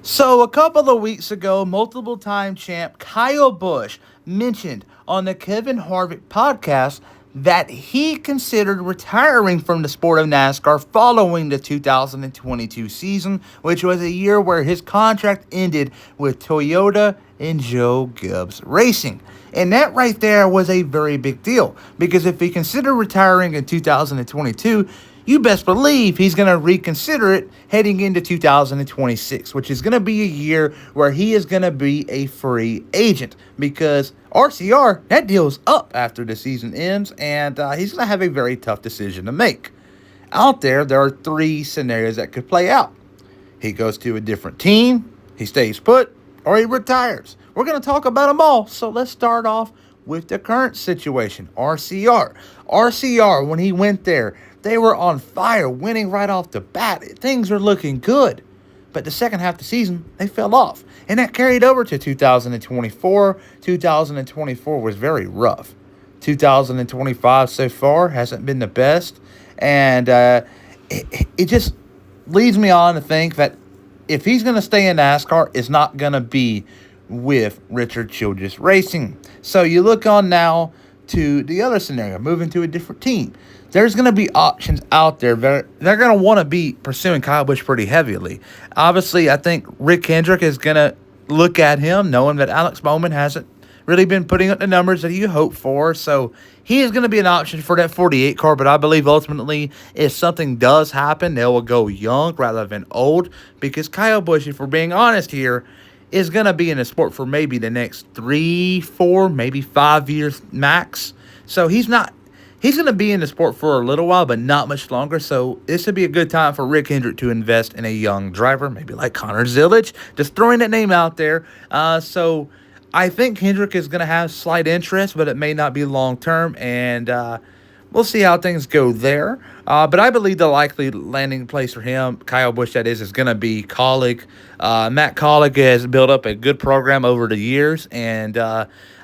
So, a couple of weeks ago, multiple time champ Kyle Busch mentioned on the Kevin Harvick podcast that he considered retiring from the sport of NASCAR following the 2022 season, which was a year where his contract ended with Toyota and Joe Gibbs Racing. And that right there was a very big deal because if he considered retiring in 2022, you best believe he's going to reconsider it heading into 2026, which is going to be a year where he is going to be a free agent because RCR, that deal's up after the season ends, and he's going to have a very tough decision to make. Out there are three scenarios that could play out. He goes to a different team, he stays put, or he retires. We're going to talk about them all, so let's start off with the current situation, RCR. RCR, when he went there, they were on fire, winning right off the bat. Things were looking good. But the second half of the season, they fell off. And that carried over to 2024. 2024 was very rough. 2025 so far hasn't been the best. And it just leads me on to think that if he's going to stay in NASCAR, it's not going to be with Richard Childress Racing. So you look on now to the other scenario, moving to a different team. There's going to be options out there. They're going to want to be pursuing Kyle Busch pretty heavily. Obviously, I think Rick Hendrick is going to look at him, knowing that Alex Bowman hasn't really been putting up the numbers that you hope for. So he is going to be an option for that 48 car. But I believe ultimately, if something does happen, they will go young rather than old. Because Kyle Busch, if we're being honest here, is going to be in the sport for maybe the next 3, 4, maybe 5 years max. So he's going to be in the sport for a little while, but not much longer. So this would be a good time for Rick Hendrick to invest in a young driver, maybe like Connor Zillage. Just throwing that name out there. So I think Hendrick is going to have slight interest, but it may not be long term. And we'll see how things go there. But I believe the likely landing place for him, Kyle Busch that is going to be Kaulig. Matt Kaulig has built up a good program over the years, and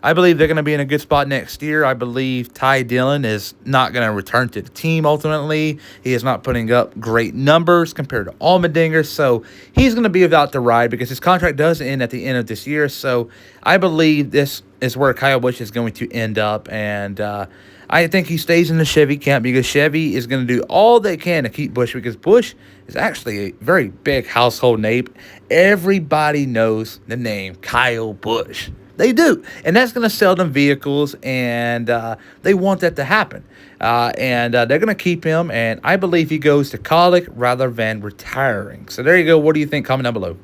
I believe they're going to be in a good spot next year. I believe Ty Dillon is not going to return to the team ultimately. He is not putting up great numbers compared to Allmendinger, so he's going to be without the ride because his contract does end at the end of this year. So I believe this is where Kyle Busch is going to end up, and I think he stays in the Chevy camp because Chevy is going to do all they can to keep Busch because Busch is actually a very big household name. Everybody knows the name Kyle Busch. They do. And that's going to sell them vehicles, and they want that to happen. And they're going to keep him, and I believe he goes to Kaulig rather than retiring. So there you go. What do you think? Comment down below.